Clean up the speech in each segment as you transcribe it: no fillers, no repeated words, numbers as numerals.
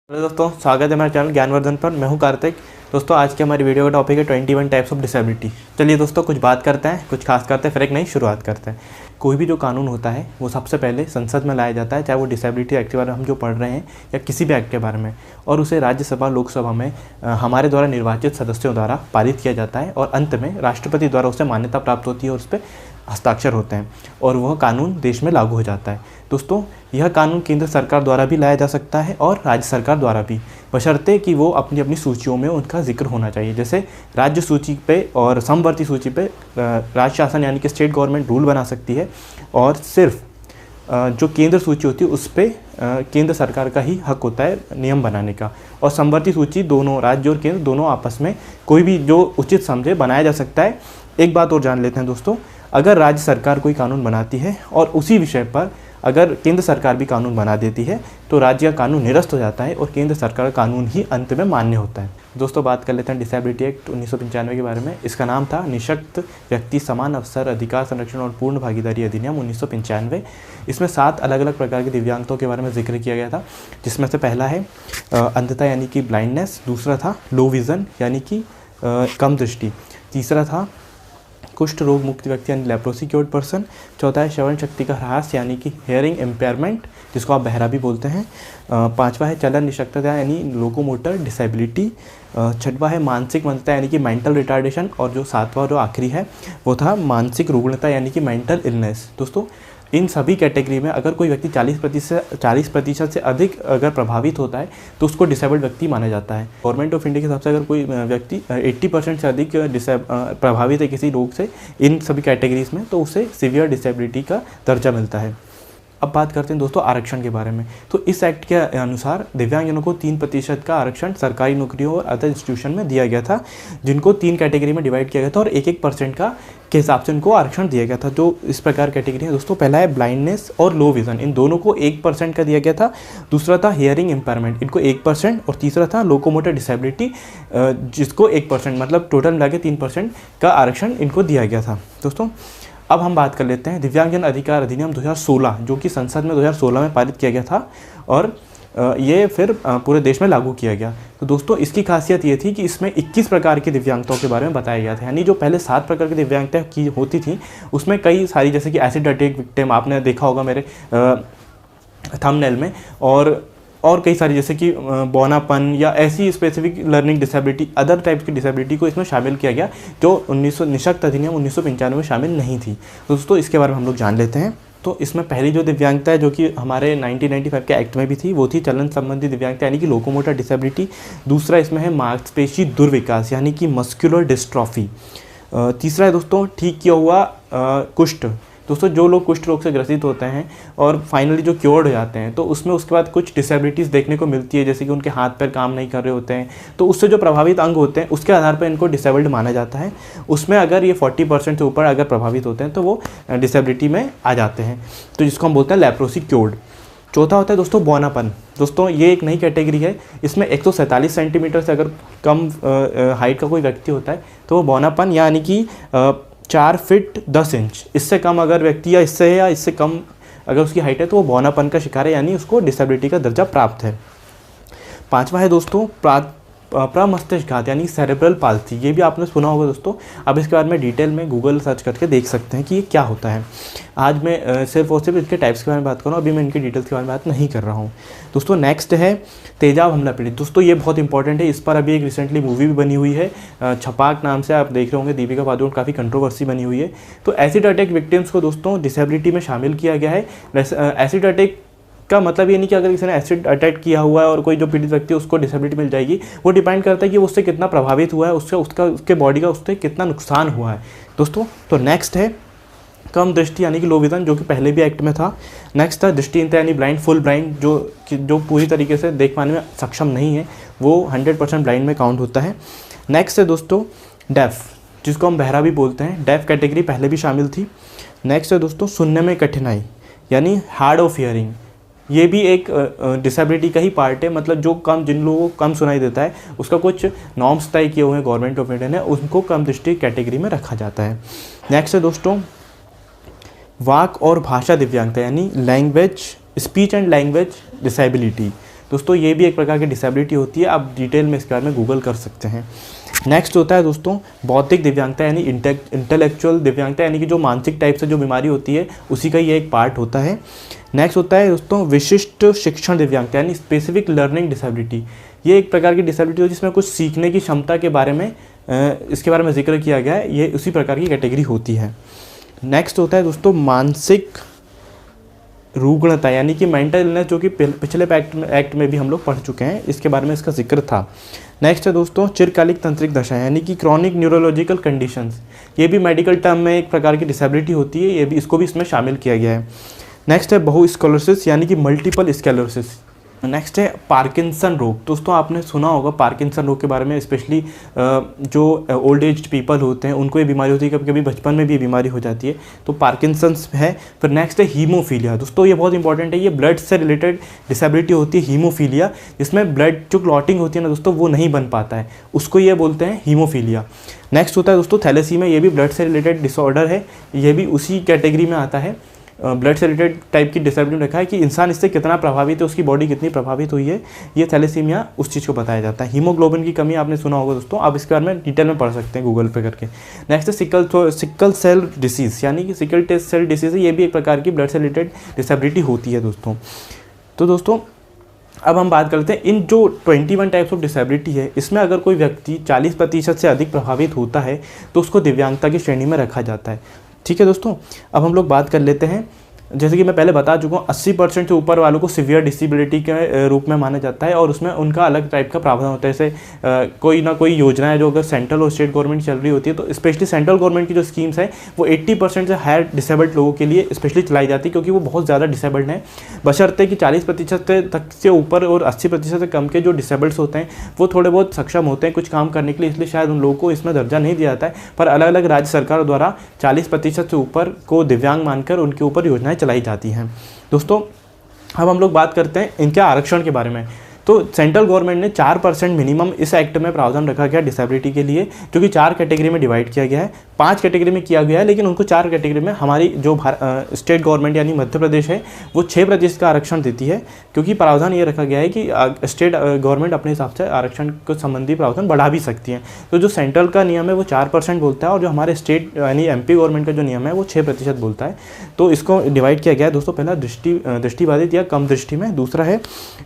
Hello दोस्तों, स्वागत है हमारे चैनल ज्ञानवर्धन पर। मैं हूं कार्तिक। दोस्तों, आज की हमारी वीडियो का टॉपिक है 21 टाइप्स ऑफ डिसेबिलिटी। चलिए दोस्तों, कुछ बात करते हैं, कुछ खास करते हैं, फिर एक नई शुरुआत करते हैं। कोई भी जो कानून होता है वो सबसे पहले संसद में लाया जाता है, चाहे वो डिसेबिलिटी एक्ट के बारे में हम जो पढ़ रहे हैं या किसी भी एक्ट के बारे में, और उसे राज्यसभा लोकसभा में हमारे द्वारा निर्वाचित सदस्यों द्वारा पारित किया जाता है और अंत में राष्ट्रपति द्वारा उसे मान्यता प्राप्त होती है और उस पर हस्ताक्षर होते हैं और वह कानून देश में लागू हो जाता है। दोस्तों, यह कानून केंद्र सरकार द्वारा भी लाया जा सकता है और राज्य सरकार द्वारा भी, बशर्ते कि वो अपनी अपनी सूचियों में उनका जिक्र होना चाहिए। जैसे राज्य सूची पे और समवर्ती सूची पे राज्य शासन यानी कि स्टेट गवर्नमेंट रूल बना सकती है, और सिर्फ जो केंद्र सूची होती है उस पर केंद्र सरकार का ही हक होता है नियम बनाने का। और समवर्ती सूची दोनों राज्य और केंद्र दोनों आपस में कोई भी जो उचित समझे बनाया जा सकता है। एक बात और जान लेते हैं दोस्तों, अगर राज्य सरकार कोई कानून बनाती है और उसी विषय पर अगर केंद्र सरकार भी कानून बना देती है तो राज्य का कानून निरस्त हो जाता है और केंद्र सरकार का कानून ही अंत में मान्य होता है। दोस्तों, बात कर लेते हैं डिसेबिलिटी एक्ट 1995 के बारे में। इसका नाम था निःशक्त व्यक्ति समान अवसर अधिकार संरक्षण और पूर्ण भागीदारी अधिनियम 1995। इसमें 7 अलग अलग प्रकार के दिव्यांगों के बारे में जिक्र किया गया था, जिसमें से पहला है अंधता यानी कि ब्लाइंडनेस, दूसरा था लो विज़न यानी कि कम दृष्टि, तीसरा था कुष्ठ रोग मुक्त व्यक्ति यानी लेप्रोसी क्योर्ड पर्सन, चौथा है श्रवण शक्ति का ह्रास यानी कि हेयरिंग इम्पेयरमेंट जिसको आप बहरा भी बोलते हैं, पांचवा है चलन निशक्तता यानी लोकोमोटर डिसेबिलिटी, छठवा है मानसिक मंदता यानी कि मेंटल रिटार्डेशन, और जो सातवां जो आखिरी है वो था मानसिक रुग्णता यानी कि मेंटल इलनेस। दोस्तों, इन सभी कैटेगरी में अगर कोई व्यक्ति 40% से अधिक अगर प्रभावित होता है तो उसको डिसेबल्ड व्यक्ति माना जाता है। गवर्नमेंट ऑफ इंडिया के हिसाब से अगर कोई व्यक्ति 80% से अधिक प्रभावित है किसी रोग से इन सभी कैटेगरीज में, तो उसे सीवियर डिसेबिलिटी का दर्जा मिलता है। अब बात करते हैं दोस्तों आरक्षण के बारे में। तो इस एक्ट के अनुसार दिव्यांगजनों को 3% का आरक्षण सरकारी नौकरियों और अदर इंस्टीट्यूशन में दिया गया था, जिनको 3 कैटेगरी में डिवाइड किया गया था और 1% का के हिसाब से उनको आरक्षण दिया गया था। जो इस प्रकार कैटेगरी है दोस्तों, पहला है ब्लाइंडनेस और लो विज़न, इन दोनों को 1% का दिया गया था। दूसरा था हियरिंग इम्पेयरमेंट, इनको 1%, और तीसरा था लोकोमोटर डिसेबिलिटी जिसको 1%, मतलब टोटल मिला के 3% का आरक्षण इनको दिया गया था। दोस्तों, अब हम बात कर लेते हैं दिव्यांगजन अधिकार अधिनियम 2016, जो कि संसद में 2016 में पारित किया गया था और ये फिर पूरे देश में लागू किया गया। तो दोस्तों, इसकी खासियत ये थी कि इसमें 21 प्रकार की दिव्यांगताओं के बारे में बताया गया था। यानी जो पहले 7 प्रकार की दिव्यांगता की होती थी उसमें कई सारी, जैसे कि एसिड अटैक विक्टिम आपने देखा होगा मेरे थंबनेल में, और कई सारी जैसे कि बौनापन या ऐसी specific learning disability, other types की डिसेबिलिटी को इसमें शामिल किया गया जो निःशक्त अधिनियम 1995 में शामिल नहीं थी। तो दोस्तों, इसके बारे में हम लोग जान लेते हैं। तो इसमें पहली जो दिव्यांगता है जो कि हमारे 1995 के एक्ट में भी थी वो थी चलन संबंधी दिव्यांगता यानी कि लोकोमोटर डिसेबिलिटी। दूसरा इसमें है मांसपेशी दुर्विकास यानी कि मस्कुलर डिस्ट्रॉफी। तीसरा है दोस्तों ठीक किया हुआ कुष्ठ। दोस्तों, जो लोग कुष्ठ रोग से ग्रसित होते हैं और फाइनली जो क्योर्ड हो जाते हैं तो उसमें उसके बाद कुछ डिसेबिलिटीज़ देखने को मिलती है, जैसे कि उनके हाथ पैर काम नहीं कर रहे होते हैं, तो उससे जो प्रभावित अंग होते हैं उसके आधार पर इनको डिसेबल्ड माना जाता है। उसमें अगर ये 40% से ऊपर अगर प्रभावित होते हैं तो वो डिसेबिलिटी में आ जाते हैं, तो जिसको हम बोलते हैं लेप्रोसी क्योर्ड। चौथा होता है दोस्तों बौनापन। दोस्तों, ये एक नई कैटेगरी है। इसमें 147 सेंटीमीटर से अगर कम हाइट का कोई व्यक्ति होता है तो वो बौनापन यानी कि 4 फीट 10 इंच, इससे कम अगर व्यक्ति या इससे कम अगर उसकी हाइट है तो वो बौनापन का शिकार है, यानी उसको डिसेबिलिटी का दर्जा प्राप्त है। पांचवा है दोस्तों प्रमस्तिष्कघात यानी सेरेब्रल पाल्सी। ये भी आपने सुना होगा दोस्तों। अब इसके बारे में डिटेल में गूगल सर्च करके देख सकते हैं कि ये क्या होता है। आज मैं सिर्फ और सिर्फ इसके टाइप्स के बारे में बात कर रहा हूँ, अभी मैं इनकी डिटेल्स के बारे में बात नहीं कर रहा हूँ। दोस्तों, नेक्स्ट है तेजाब हमला पीड़ित। दोस्तों, ये बहुत इंपॉर्टेंट है। इस पर अभी एक रिसेंटली मूवी भी बनी हुई है, छपाक नाम से, आप देख रहे होंगे, दीपिका पादुकोण, काफ़ी कंट्रोवर्सी बनी हुई है। तो एसिड अटैक विक्टिम्स को दोस्तों डिसेबिलिटी में शामिल किया गया है। एसिड अटैक का मतलब ये नहीं कि अगर किसी ने एसिड अटैक किया हुआ है और कोई जो पीड़ित व्यक्ति है उसको डिसेबिलिटी मिल जाएगी। वो डिपेंड करता है कि वो उससे कितना प्रभावित हुआ है, उसके बॉडी का उससे कितना नुकसान हुआ है दोस्तों। तो नेक्स्ट है कम दृष्टि यानी कि लो विजन, जो कि पहले भी एक्ट में था। नेक्स्ट था दृष्टिहीनता यानी ब्लाइंड, फुल ब्लाइंड, जो पूरी तरीके से देख पाने में सक्षम नहीं है, वो 100% ब्लाइंड में काउंट होता है। नेक्स्ट है दोस्तों डेफ, जिसको हम बहरा भी बोलते हैं। डेफ कैटेगरी पहले भी शामिल थी। नेक्स्ट है दोस्तों सुनने में कठिनाई यानी हार्ड ऑफ हियरिंग। ये भी एक डिसेबिलिटी का ही पार्ट है, मतलब जिन लोगों को कम सुनाई देता है उसका कुछ नॉर्म्स तय किए हुए हैं गवर्नमेंट ऑफ इंडिया ने, उनको कम दृष्टि कैटेगरी में रखा जाता है। नेक्स्ट है दोस्तों वाक और भाषा दिव्यांगता यानी language, speech and language disability. दोस्तों ये भी एक प्रकार की डिसेबिलिटी होती है, आप डिटेल में इसके बारे में गूगल कर सकते हैं। नेक्स्ट होता है दोस्तों बौद्धिक दिव्यांगता यानी इंटेलेक्चुअल दिव्यांगता, यानी कि जो मानसिक टाइप से जो बीमारी होती है उसी का ये एक पार्ट होता है। नेक्स्ट होता है दोस्तों विशिष्ट शिक्षण दिव्यांगता यानी स्पेसिफिक लर्निंग डिसेबिलिटी। ये एक प्रकार की डिसेबिलिटी हो जिसमें कुछ सीखने की क्षमता के बारे में इसके बारे में जिक्र किया गया है, ये उसी प्रकार की कैटेगरी होती है। नेक्स्ट होता है दोस्तों मानसिक रुग्णता यानी कि मेंटल इलनेस, जो कि पिछले एक्ट में भी हम लोग पढ़ चुके हैं, इसके बारे में इसका जिक्र था। नेक्स्ट है दोस्तों चिरकालिक तंत्रिक दशा यानी कि क्रॉनिक न्यूरोलॉजिकल कंडीशंस, ये भी मेडिकल टर्म में एक प्रकार की डिसेबिलिटी होती है, ये भी इसको भी इसमें शामिल किया गया है। नेक्स्ट है बहुस्क्लेरोसिस यानी कि मल्टीपल स्क्लेरोसिस। नेक्स्ट है पार्किंसन रोग। दोस्तों आपने सुना होगा पार्किंसन रोग के बारे में, स्पेशली जो ओल्ड एज पीपल होते हैं उनको ये बीमारी होती है, कभी कभी बचपन में भी ये बीमारी हो जाती है, तो पार्किंसंस है। फिर नेक्स्ट है हीमोफीलिया। दोस्तों ये बहुत इंपॉर्टेंट है, ये ब्लड से रिलेटेड डिसेबिलिटी होती है हीमोफीलिया, जिसमें ब्लड जो क्लॉटिंग होती है ना दोस्तों वो नहीं बन पाता है, उसको ये बोलते हैं हीमोफीलिया। नेक्स्ट होता है दोस्तों थैलेसीमिया, ये भी ब्लड से रिलेटेड डिसऑर्डर है, ये भी उसी कैटेगरी में आता है। ब्लड से रिलेटेड टाइप की डिसेबिलिटी रखा है कि इंसान इससे कितना प्रभावित है, उसकी बॉडी कितनी प्रभावित हुई है, ये थैलेसीमिया उस चीज़ को बताया जाता है। हीमोग्लोबिन की कमी आपने सुना होगा दोस्तों, आप इसके बारे में डिटेल में पढ़ सकते हैं गूगल पे करके। नेक्स्ट है सिकल सेल डिसीज़ यानी कि सिकल सेल डिसीज़ है, ये भी एक प्रकार की ब्लड से रिलेटेड डिसेबिलिटी होती है दोस्तों। तो दोस्तों अब हम बात करते हैं इन जो 21 टाइप्स ऑफ डिसेबिलिटी है, इसमें अगर कोई व्यक्ति 40% से अधिक प्रभावित होता है तो उसको दिव्यांगता की श्रेणी में रखा जाता है। ठीक है दोस्तों, अब हम लोग बात कर लेते हैं, जैसे कि मैं पहले बता चुका हूँ 80% से ऊपर वालों को सीवियर डिसेबिलिटी के रूप में माना जाता है और उसमें उनका अलग टाइप का प्रावधान होता है। जैसे कोई ना कोई योजना है जो अगर सेंट्रल और स्टेट गवर्नमेंट चल रही होती है, तो स्पेशली सेंट्रल गवर्नमेंट की जो स्कीम्स है वो 80% से हायर डिसेबल्ड लोगों के लिए स्पेशली चलाई जाती है, क्योंकि वो बहुत ज़्यादा डिसेबल्ड हैं। बशर्ते कि 40% तक से ऊपर और 80% से कम के जो डिसेबल्ड्स होते हैं वो थोड़े बहुत सक्षम होते हैं कुछ काम करने के लिए, इसलिए शायद उन लोगों को इसमें दर्जा नहीं दिया जाता है। पर अलग अलग राज्य सरकारों द्वारा 40% से ऊपर को दिव्यांग मानकर उनके ऊपर योजनाएँ चलाई जाती हैं। दोस्तों अब हम लोग बात करते हैं इनके आरक्षण के बारे में। तो सेंट्रल गवर्नमेंट ने 4% मिनिमम इस एक्ट में प्रावधान रखा गया डिसेबिलिटी के लिए, जो कि 4 कैटेगरी में डिवाइड किया गया है। 5 कैटेगरी में किया गया है, लेकिन उनको 4 कैटेगरी में हमारी जो स्टेट गवर्नमेंट यानी मध्य प्रदेश है वो 6% का आरक्षण देती है, क्योंकि प्रावधान ये रखा गया है कि स्टेट गवर्नमेंट अपने हिसाब से आरक्षण को संबंधी प्रावधान बढ़ा भी सकती है। तो जो सेंट्रल का नियम है वो 4% बोलता है और जो हमारे स्टेट यानी MP गवर्नमेंट का जो नियम है वो 6% बोलता है। तो इसको डिवाइड किया गया है दोस्तों, पहला दृष्टिबाधित या कम दृष्टि में, दूसरा है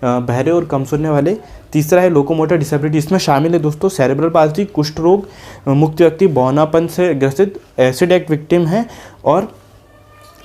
बहरे और कम सुनने वाले, तीसरा है लोकोमोटर डिसेबिलिटी, इसमें शामिल है दोस्तों सेरेब्रल पाल्सी, कुष्ठ रोग, मुक्त व्यक्ति, बौनापन से ग्रसित, एसिड एक्ट विक्टिम है और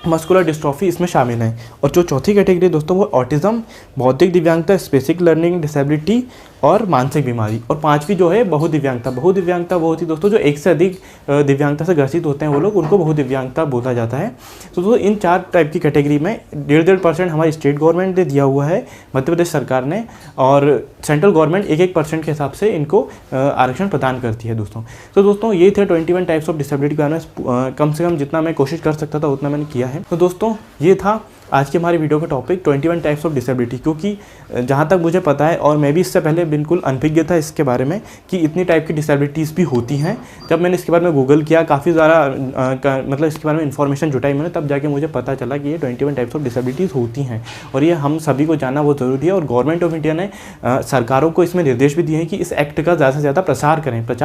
मस्कुलर डिस्ट्रॉफी इसमें शामिल है। और जो चौथी कैटेगरी दोस्तों वो ऑटिज्म, बौद्धिक दिव्यांगता, स्पेसिफिक लर्निंग डिसेबिलिटी और मानसिक बीमारी। और 5वीं जो है बहुदिव्यांगता। बहुदिव्यांगता वो होती है दोस्तों जो एक से अधिक दिव्यांगता से ग्रसित होते हैं वो लोग, उनको बहुदिव्यांगता बोला जाता है। तो दोस्तों इन 4 टाइप की कैटेगरी में 1.5% हमारी स्टेट गवर्नमेंट ने दिया हुआ है, मध्य प्रदेश सरकार ने, और सेंट्रल गवर्नमेंट 1% के हिसाब से इनको आरक्षण प्रदान करती है दोस्तों। तो दोस्तों ये थे 21 टाइप्स ऑफ डिसेबिलिटी के बारे में, कम से कम जितना मैं कोशिश कर सकता था उतना मैंने किया है। तो दोस्तों ये था आज की हमारी वीडियो का टॉपिक 21 टाइप्स ऑफ डिसेबिलिटी, क्योंकि जहाँ तक मुझे पता है और मैं भी इससे पहले बिल्कुल अनभिज्ञ था इसके बारे में कि इतनी टाइप की डिसेबिलिटीज़ भी होती हैं। जब मैंने इसके बारे में गूगल किया, काफ़ी ज़्यादा मतलब इसके बारे में इन्फॉर्मेशन जुटाई मैंने, तब जाके मुझे पता चला कि ये 21 टाइप्स ऑफ डिसेबिलिटीज़ होती हैं और ये हम सभी को जानना बहुत ज़रूरी है। और गवर्नमेंट ऑफ इंडिया ने सरकारों को इसमें निर्देश भी दिए हैं कि इस एक्ट का ज़्यादा से ज़्यादा प्रचार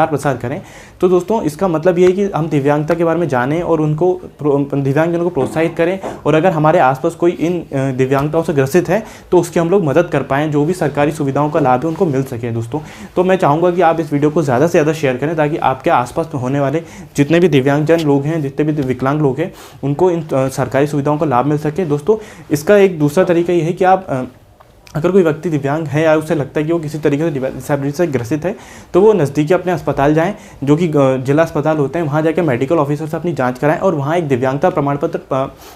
प्रसार करें। तो दोस्तों इसका मतलब ये है कि हम दिव्यांगता के बारे में जानें और उनको दिव्यांगजनों को प्रोत्साहित करें, और अगर हमारे आसपास कोई इन दिव्यांगताओं से ग्रसित है तो उसकी हम लोग मदद कर पाएँ, जो भी सरकारी सुविधाओं का लाभ है उनको मिल सके दोस्तों। तो मैं चाहूँगा कि आप इस वीडियो को ज़्यादा से ज़्यादा शेयर करें, ताकि आपके आसपास होने वाले जितने भी दिव्यांगजन लोग हैं, जितने भी विकलांग लोग हैं, उनको इन सरकारी सुविधाओं का लाभ मिल सके। दोस्तों इसका एक दूसरा तरीका ये है कि आप अगर कोई व्यक्ति दिव्यांग है या उसे लगता है कि वो किसी तरीके से डिसेबिलिटी से ग्रसित है, तो वो नज़दीकी अपने अस्पताल जाएं, जो कि जिला अस्पताल होते हैं, वहाँ जाकर मेडिकल ऑफिसर से अपनी जांच कराएं और वहाँ एक दिव्यांगता प्रमाण पत्र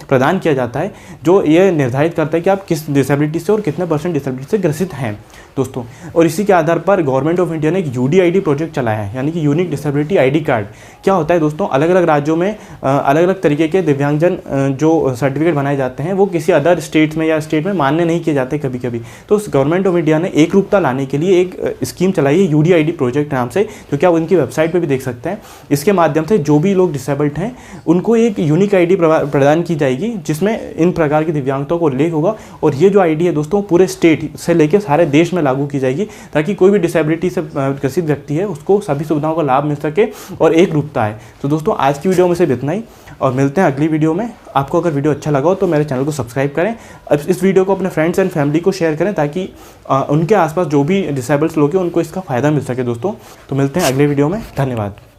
प्रदान किया जाता है, जो ये निर्धारित करता है कि आप किस डिसेबिलिटी से और कितने % डिसेबिलिटी से ग्रसित हैं। दोस्तों। और इसी के आधार पर गवर्नमेंट ऑफ इंडिया ने एक यूडीआईडी प्रोजेक्ट चलाया है, यानी कि यूनिक डिसेबिलिटी आईडी कार्ड। क्या होता है दोस्तों, अलग अलग राज्यों में अलग अलग तरीके के दिव्यांगजन जो सर्टिफिकेट बनाए जाते हैं वो किसी अदर स्टेट्स में या स्टेट में मान्य नहीं किए जाते कभी कभी। तो गवर्नमेंट ऑफ इंडिया ने एक रूपता लाने के लिए एक स्कीम चलाई है यूडीआईडी प्रोजेक्ट नाम से, जो कि आप उनकी वेबसाइट पर भी देख सकते हैं। इसके माध्यम से जो भी लोग डिसेबल्ड हैं उनको एक यूनिक आईडी प्रदान की जाएगी, जिसमें इन प्रकार की दिव्यांगताओं को उल्लेख होगा। और ये जो आईडी है दोस्तों पूरे स्टेट से लेकर सारे देश में लागू की जाएगी, ताकि कोई भी डिसेबिलिटी से ग्रसित व्यक्ति है उसको सभी सुविधाओं का लाभ मिल सके और एक रूपता है। तो दोस्तों आज की वीडियो में सिर्फ इतना ही, और मिलते हैं अगली वीडियो में। आपको अगर वीडियो अच्छा लगा हो तो मेरे चैनल को सब्सक्राइब करें। अब इस वीडियो को अपने फ्रेंड्स एंड फैमिली को शेयर करें, ताकि उनके आसपास जो भी डिसेबल्ड लोग हैं उनको इसका फ़ायदा मिल सके दोस्तों। तो मिलते हैं अगले वीडियो में, धन्यवाद।